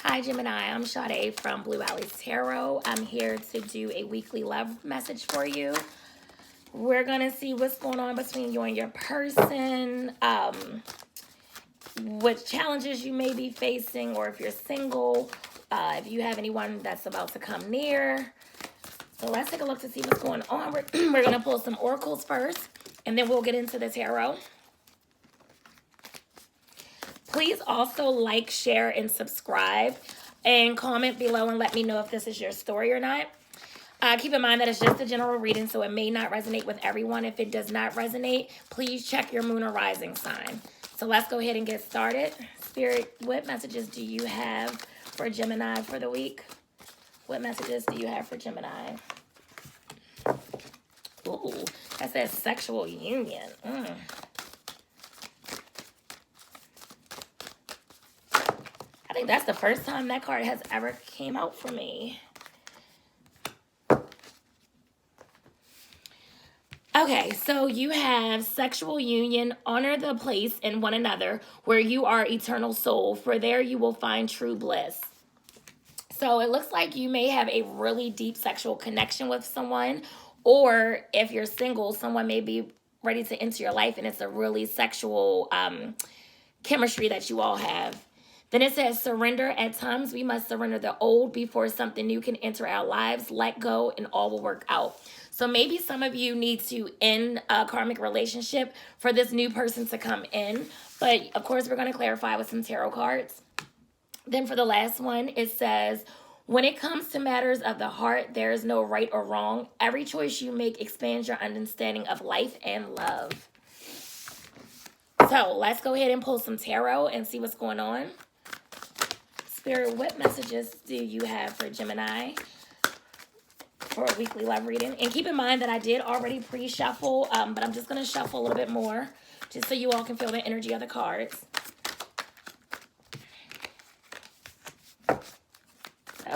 Hi Gemini, I'm Sade from Blue Alley's Tarot. I'm here to do a weekly love message for you. We're going to see what's going on between you and your person, what challenges you may be facing, or if you're single, if you have anyone that's about to come near. So let's take a look to see what's going on. We're going to pull some oracles first, and then we'll get into the tarot. Please also like, share, and subscribe, and comment below and let me know if this is your story or not. Keep in mind that it's just a general reading, so it may not resonate with everyone. If it does not resonate, please check your moon or rising sign. So let's go ahead and get started. Spirit, what messages do you have for Gemini for the week? What messages do you have for Gemini? Ooh, that says sexual union. I think that's the first time that card has ever came out for me. Okay, so you have sexual union, honor the place in one another where you are eternal soul, for there you will find true bliss. So it looks like you may have a really deep sexual connection with someone, or if you're single, someone may be ready to enter your life and it's a really sexual chemistry that you all have. Then it says surrender. At times we must surrender the old before something new can enter our lives. Let go and all will work out. So maybe some of you need to end a karmic relationship for this new person to come in. But of course, we're going to clarify with some tarot cards. Then for the last one, it says, when it comes to matters of the heart, there is no right or wrong. Every choice you make expands your understanding of life and love. So let's go ahead and pull some tarot and see what's going on. Spirit, what messages do you have for Gemini for a weekly love reading? And keep in mind that I did already pre-shuffle, but I'm just going to shuffle a little bit more just so you all can feel the energy of the cards.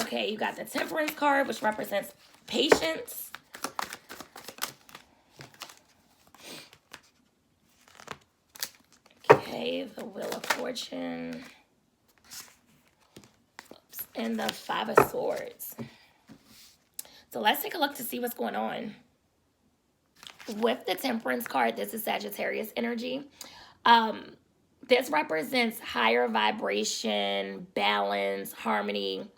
Okay, you got the Temperance card, which represents patience. Okay, the Wheel of Fortune. And the Five of Swords. So let's take a look to see what's going on. With the Temperance card, this is Sagittarius energy. This represents higher vibration, balance, harmony.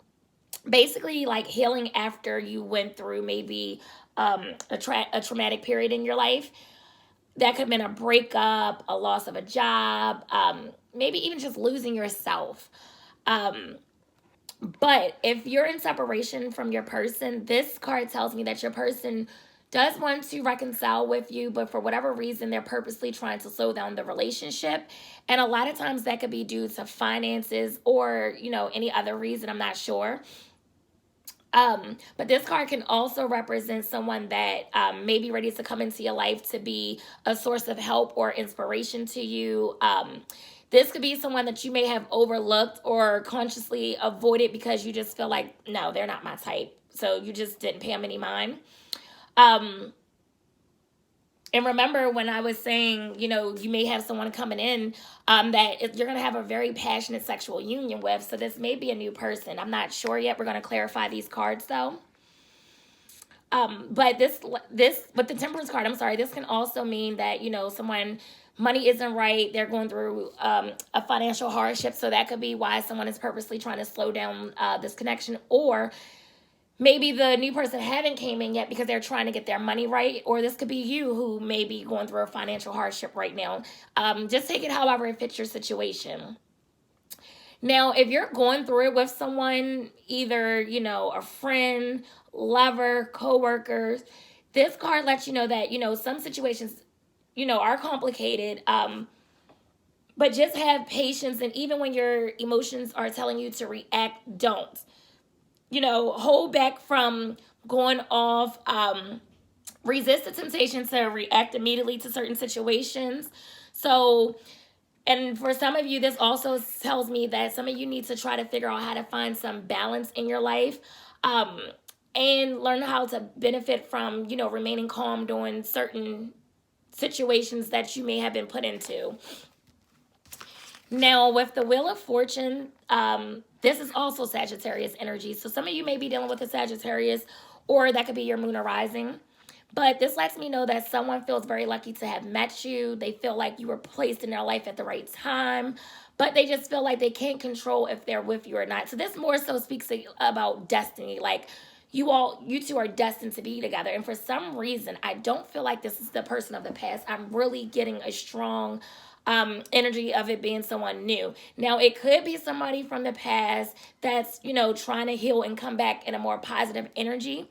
Basically like healing after you went through maybe a traumatic period in your life. That could have been a breakup, a loss of a job, maybe even just losing yourself. But if you're in separation from your person, this card tells me that your person does want to reconcile with you, but for whatever reason, they're purposely trying to slow down the relationship. And a lot of times that could be due to finances or, you know, any other reason. I'm not sure. But this card can also represent someone that may be ready to come into your life to be a source of help or inspiration to you. This could be someone that you may have overlooked or consciously avoided because you just feel like, no, they're not my type. So you just didn't pay them any mind. And remember when I was saying, you know, you may have someone coming in that you're going to have a very passionate sexual union with. So this may be a new person. I'm not sure yet. We're going to clarify these cards though. But this with the Temperance card, I'm sorry, this can also mean that, you know, someone, money isn't right. They're going through a financial hardship. So that could be why someone is purposely trying to slow down this connection. Or maybe the new person haven't came in yet because they're trying to get their money right. Or this could be you who may be going through a financial hardship right now. Just take it however it fits your situation. Now, if you're going through it with someone, either, you know, a friend, lover, co-workers, this card lets you know that, you know, some situations, you know, are complicated, but just have patience. And even when your emotions are telling you to react, don't. You know, hold back from going off, resist the temptation to react immediately to certain situations. So, and for some of you, this also tells me that some of you need to try to figure out how to find some balance in your life, and learn how to benefit from, you know, remaining calm during certain situations that you may have been put into. Now, with the Wheel of Fortune, this is also Sagittarius energy. So some of you may be dealing with a Sagittarius, or that could be your moon or rising. But this lets me know that someone feels very lucky to have met you. They feel like you were placed in their life at the right time, but they just feel like they can't control if they're with you or not. So this more so speaks about destiny. Like you two are destined to be together. And for some reason, I don't feel like this is the person of the past. I'm really getting a strong energy of it being someone new. Now, it could be somebody from the past that's, trying to heal and come back in a more positive energy.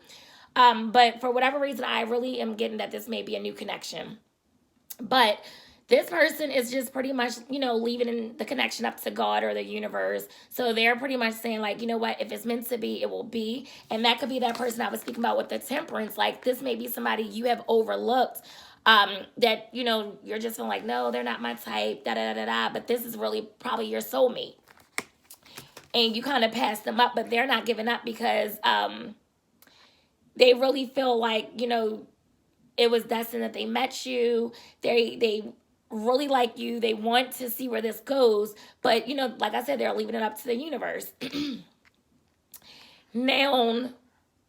But for whatever reason, I really am getting that this may be a new connection. But this person is just pretty much, leaving the connection up to God or the universe. So they're pretty much saying, like, you know what, if it's meant to be, it will be. And that could be that person I was speaking about with the temperance. Like, this may be somebody you have overlooked. That, you're just feeling like, no, they're not my type, da da da da. But this is really probably your soulmate. And you kind of pass them up, but they're not giving up because they really feel like, it was destined that they met you. They really like you. They want to see where this goes. But, like I said, they're leaving it up to the universe. Now,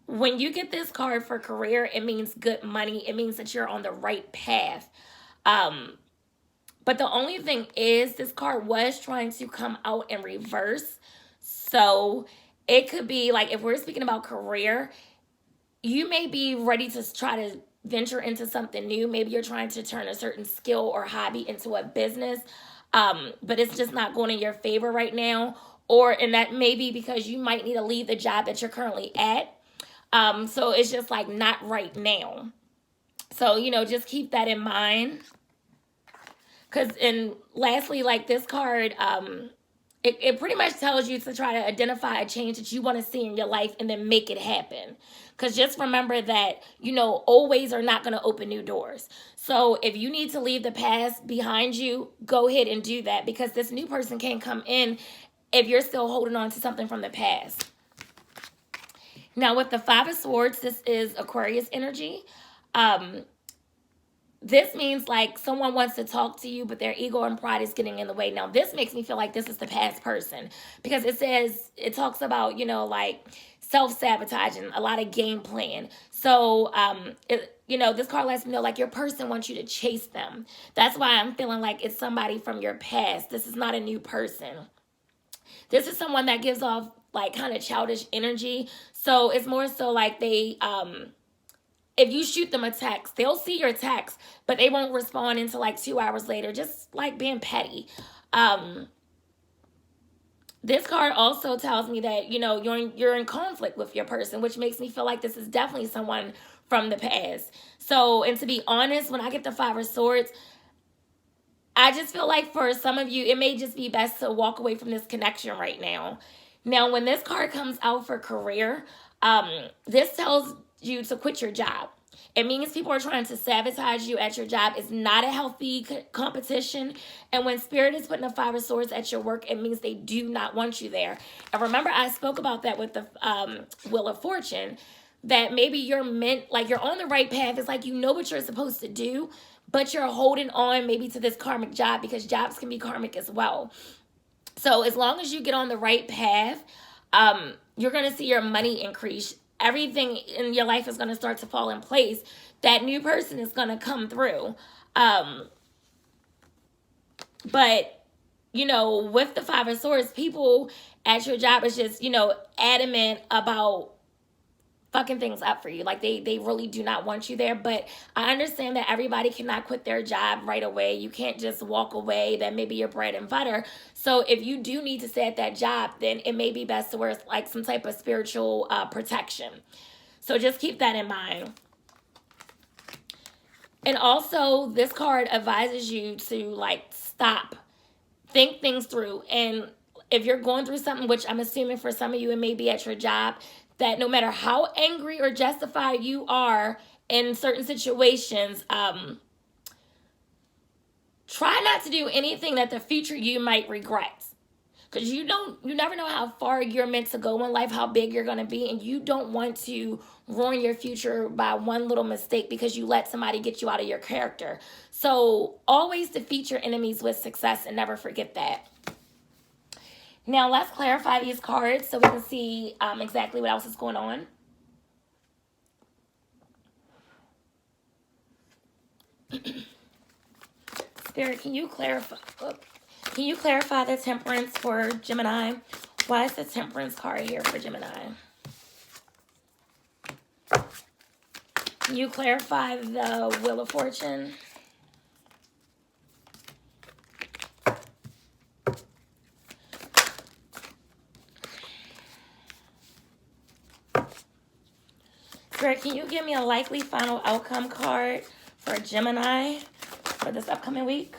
when you get this card for career, it means good money. It means that you're on the right path. But the only thing is, this card was trying to come out in reverse. So it could be like, if we're speaking about career, you may be ready to try to venture into something new. Maybe you're trying to turn a certain skill or hobby into a business, but it's just not going in your favor right now. And that may be because you might need to leave the job that you're currently at. So it's just like not right now. So, just keep that in mind. And lastly, like this card, it pretty much tells you to try to identify a change that you want to see in your life and then make it happen. Because just remember that, old ways are not going to open new doors. So if you need to leave the past behind you, go ahead and do that, because this new person can't come in if you're still holding on to something from the past. Now, with the Five of Swords, this is Aquarius energy. This means like someone wants to talk to you, but their ego and pride is getting in the way. Now, this makes me feel like this is the past person, because it talks about, like self-sabotaging, a lot of game plan. So, this card lets me know like your person wants you to chase them. That's why I'm feeling like it's somebody from your past. This is not a new person. This is someone that gives off like kind of childish energy. So it's more so like they, if you shoot them a text, they'll see your text, but they won't respond until like 2 hours later, just like being petty. This card also tells me that, you're in conflict with your person, which makes me feel like this is definitely someone from the past. So, and to be honest, when I get the Five of Swords, I just feel like for some of you, it may just be best to walk away from this connection right now. Now, when this card comes out for career, this tells you to quit your job. It means people are trying to sabotage you at your job. It's not a healthy competition. And when Spirit is putting a Five of Swords at your work, it means they do not want you there. And remember, I spoke about that with the Wheel of Fortune, that maybe you're on the right path. It's like you know what you're supposed to do, but you're holding on maybe to this karmic job, because jobs can be karmic as well. So as long as you get on the right path, you're going to see your money increase. Everything in your life is going to start to fall in place. That new person is going to come through. But, with the Five of Swords, people at your job is just, adamant about fucking things up for you. Like they really do not want you there. But I understand that everybody cannot quit their job right away. You can't just walk away. That may be your bread and butter. So if you do need to stay at that job, then it may be best to wear like some type of spiritual protection. So just keep that in mind. And also, this card advises you to like stop, think things through. And if you're going through something, which I'm assuming for some of you it may be at your job, that no matter how angry or justified you are in certain situations, try not to do anything that the future you might regret. Because you never know how far you're meant to go in life, how big you're going to be, and you don't want to ruin your future by one little mistake because you let somebody get you out of your character. So always defeat your enemies with success, and never forget that. Now let's clarify these cards so we can see exactly what else is going on. Spirit, can you clarify? Can you clarify the Temperance for Gemini? Why is the Temperance card here for Gemini? Can you clarify the Wheel of Fortune? Spirit, can you give me a likely final outcome card for Gemini for this upcoming week?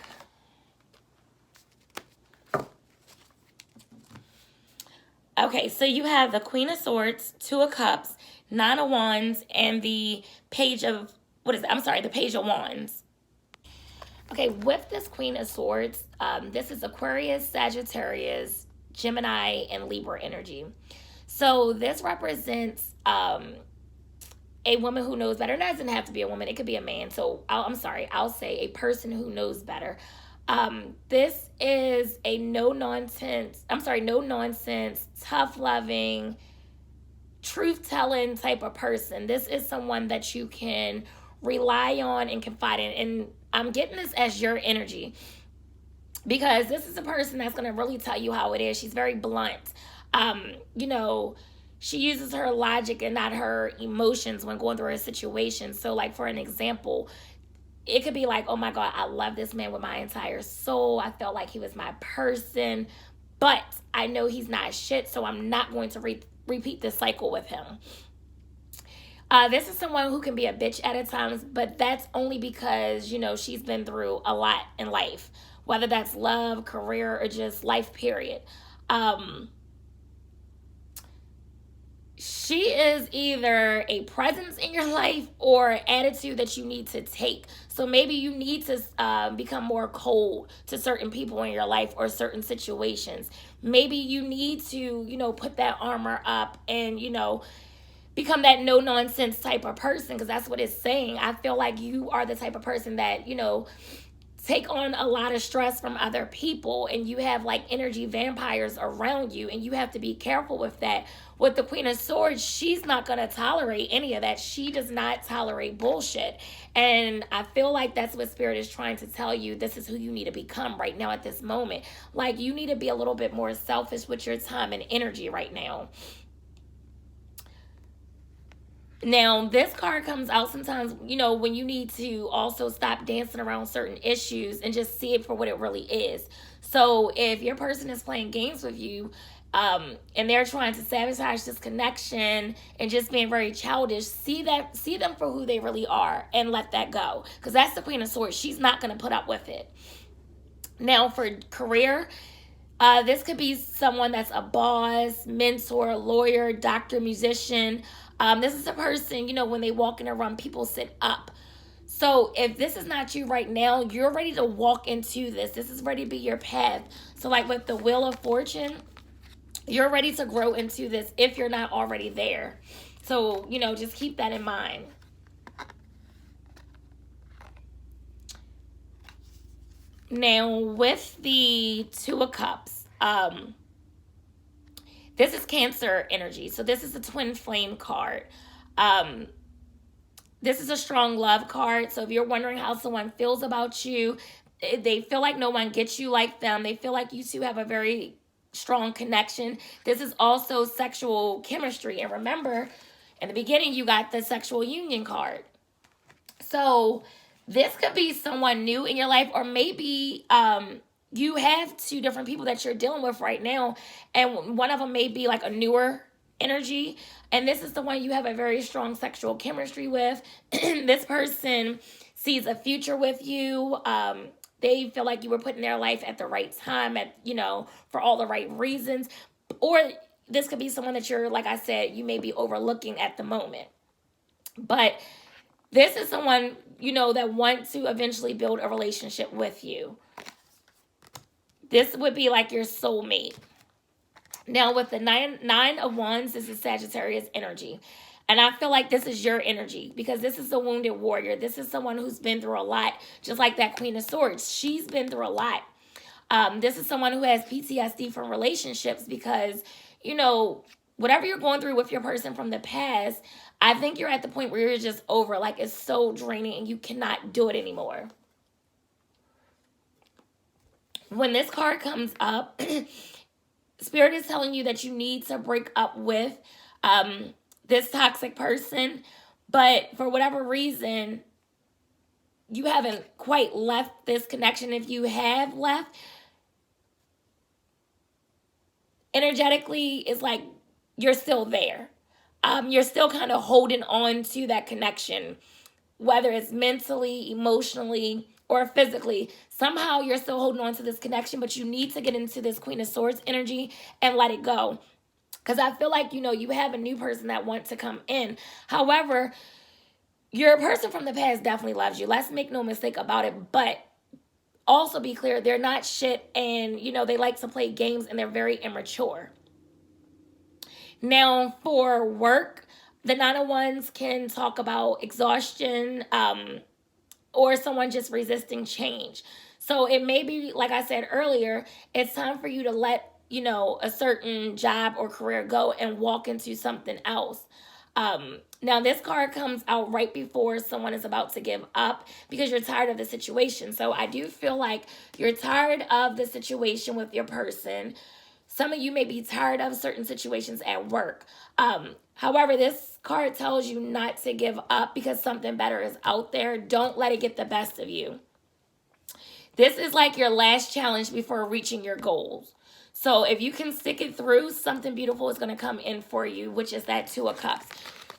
Okay, so you have the Queen of Swords, Two of Cups, Nine of Wands, and the Page of, the Page of Wands. Okay, with this Queen of Swords, this is Aquarius, Sagittarius, Gemini, and Libra energy. So this represents a woman who knows better. It doesn't have to be a woman. It could be a man. So I'll say a person who knows better. This is a no nonsense, tough loving, truth telling type of person. This is someone that you can rely on and confide in. And I'm getting this as your energy because this is a person that's going to really tell you how it is. She's very blunt. She uses her logic and not her emotions when going through a situation. So like for an example, it could be like, oh my God, I love this man with my entire soul. I felt like he was my person, but I know he's not shit, so I'm not going to repeat this cycle with him. This is someone who can be a bitch at times, but that's only because, she's been through a lot in life, whether that's love, career, or just life period. She is either a presence in your life or an attitude that you need to take. So maybe you need to become more cold to certain people in your life or certain situations. Maybe you need to, put that armor up and, become that no nonsense type of person, because that's what it's saying. I feel like you are the type of person that, take on a lot of stress from other people, and you have like energy vampires around you, and you have to be careful with that. With the Queen of Swords, she's not going to tolerate any of that. She does not tolerate bullshit. And I feel like that's what Spirit is trying to tell you. This is who you need to become right now at this moment. Like, you need to be a little bit more selfish with your time and energy right now. Now, this card comes out sometimes, when you need to also stop dancing around certain issues and just see it for what it really is. So if your person is playing games with you, and they're trying to sabotage this connection and just being very childish, see them for who they really are and let that go. Because that's the Queen of Swords. She's not going to put up with it. Now, for career, this could be someone that's a boss, mentor, lawyer, doctor, musician. This is a person, when they walk in a room, people sit up. So if this is not you right now, you're ready to walk into this. This is ready to be your path. So like with the Wheel of Fortune, you're ready to grow into this if you're not already there. So, just keep that in mind. Now, with the Two of Cups, this is Cancer energy. So this is the Twin Flame card. This is a strong love card. So if you're wondering how someone feels about you, they feel like no one gets you like them. They feel like you two have a very strong connection. This is also sexual chemistry. And remember, in the beginning, you got the sexual union card. So this could be someone new in your life, or maybe you have two different people that you're dealing with right now, and one of them may be like a newer energy, and this is the one you have a very strong sexual chemistry with. This person sees a future with you. They feel like you were put in their life at the right time, for all the right reasons. Or this could be someone that you're, like I said, you may be overlooking at the moment. But this is someone, that wants to eventually build a relationship with you. This would be like your soulmate. Now, with the nine of Wands, this is Sagittarius energy. And I feel like this is your energy, because this is a wounded warrior. This is someone who's been through a lot, just like that Queen of Swords. She's been through a lot. This is someone who has PTSD from relationships because, you know, whatever you're going through with your person from the past, I think you're at the point where you're just over. Like, it's so draining and you cannot do it anymore. When this card comes up, Spirit is telling you that you need to break up with this toxic person. But for whatever reason, you haven't quite left this connection. If you have left, energetically, it's like you're still there. You're still kind of holding on to that connection, whether it's mentally, emotionally, or physically. Somehow you're still holding on to this connection, but you need to get into this Queen of Swords energy and let it go. Because I feel like, you know, you have a new person that wants to come in. However, your person from the past definitely loves you. Let's make no mistake about it. But also be clear, they're not shit, and, you know, they like to play games, and they're very immature. Now, for work, the Nine of Wands can talk about exhaustion, or someone just resisting change. So it may be, like I said earlier, it's time for you to let, you know, a certain job or career go and walk into something else. Now, this card comes out right before someone is about to give up because you're tired of the situation. So I do feel like you're tired of the situation with your person. Some of you may be tired of certain situations at work. However, this card tells you not to give up because something better is out there. Don't let it get the best of you. This is like your last challenge before reaching your goals. So if you can stick it through, something beautiful is going to come in for you, which is that Two of Cups.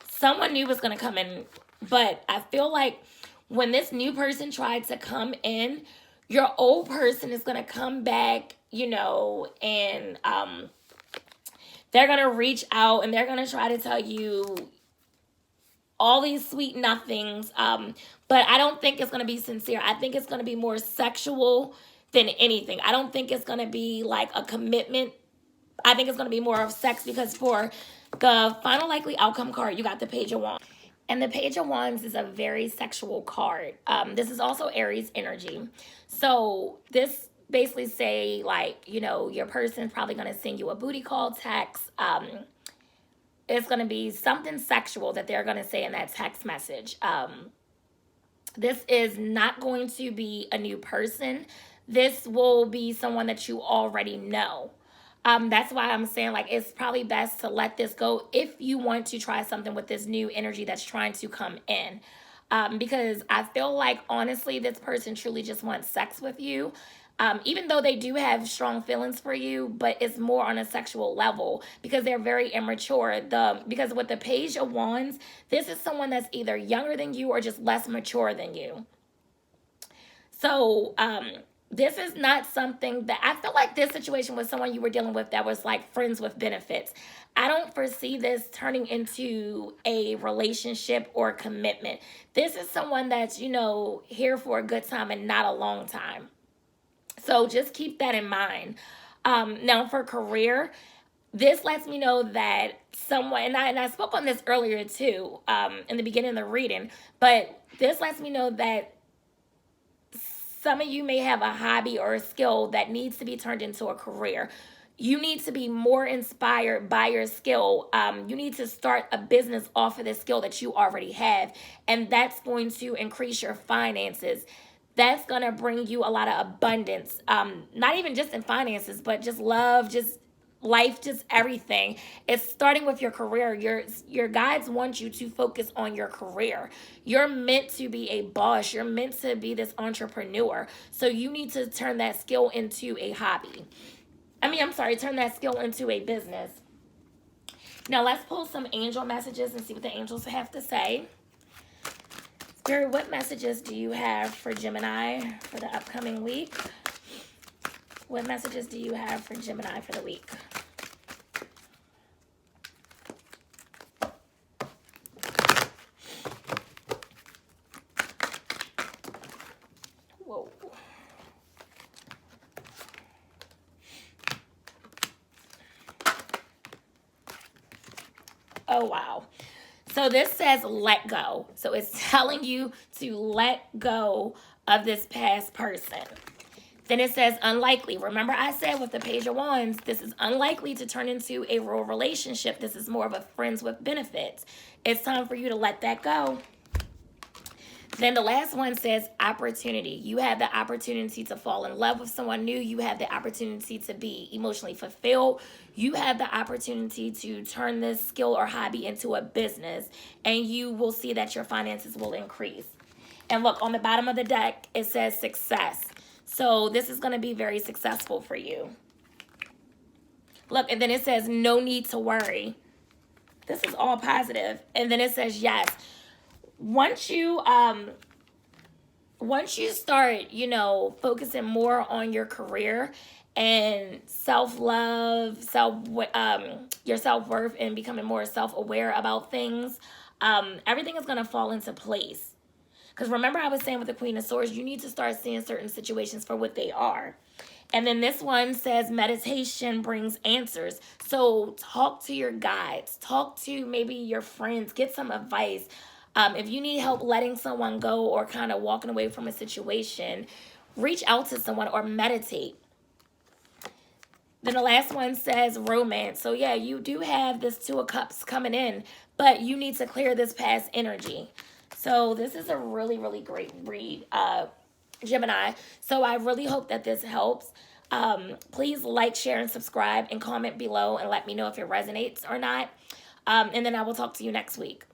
Someone new was going to come in, but I feel like when this new person tried to come in, your old person is going to come back, you know, and they're going to reach out and they're going to try to tell you all these sweet nothings. But I don't think it's going to be sincere. I think it's going to be more sexual than anything. I don't think it's going to be like a commitment. I think it's going to be more of sex, because for the final likely outcome card, you got the Page of Wands. And the Page of Wands is a very sexual card. This is also Aries energy. So this basically say, like, you know, your person's probably going to send you a booty call text. It's going to be something sexual that they're going to say in that text message. This is not going to be a new person. This will be someone that you already know. That's why I'm saying, like, it's probably best to let this go if you want to try something with this new energy that's trying to come in. Because I feel like, honestly, this person truly just wants sex with you. Even though they do have strong feelings for you, but it's more on a sexual level because they're very immature. Because with the Page of Wands, this is someone that's either younger than you or just less mature than you. So, this is not something that I feel like this situation was someone you were dealing with that was like friends with benefits. I don't foresee this turning into a relationship or commitment. This is someone that's, you know, here for a good time and not a long time. So just keep that in mind. Now for career, this lets me know that someone, and I spoke on this earlier too, in the beginning of the reading, but this lets me know that some of you may have a hobby or a skill that needs to be turned into a career. You need to be more inspired by your skill. You need to start a business off of the skill that you already have. And that's going to increase your finances. That's going to bring you a lot of abundance. Not even just in finances, but just love, just life, just everything. It's starting with your career. Your guides want you to focus on your career. You're meant to be a boss. You're meant to be this entrepreneur. So you need to turn that skill into a hobby. Turn that skill into a business. Now let's pull some angel messages and see what the angels have to say. Spirit, what messages do you have for Gemini for the upcoming week? What messages do you have for Gemini for the week? Whoa. Oh, wow. So this says let go. So it's telling you to let go of this past person. Then it says unlikely. Remember I said with the Page of Wands, this is unlikely to turn into a real relationship. This is more of a friends with benefits. It's time for you to let that go. Then the last one says opportunity. You have the opportunity to fall in love with someone new. You have the opportunity to be emotionally fulfilled. You have the opportunity to turn this skill or hobby into a business, and you will see that your finances will increase. And look, on the bottom of the deck, it says success. So this is going to be very successful for you. Look, and then it says no need to worry. This is all positive. And then it says yes. Once you start, focusing more on your career and self-love, your self-worth, and becoming more self-aware about things, everything is going to fall into place. Because remember I was saying with the Queen of Swords, you need to start seeing certain situations for what they are. And then this one says meditation brings answers. So talk to your guides. Talk to maybe your friends. Get some advice. If you need help letting someone go or kind of walking away from a situation, reach out to someone or meditate. Then the last one says romance. So yeah, you do have this Two of Cups coming in, but you need to clear this past energy. So this is a really, really great read, Gemini. So I really hope that this helps. Please like, share, and subscribe, and comment below and let me know if it resonates or not. And then I will talk to you next week.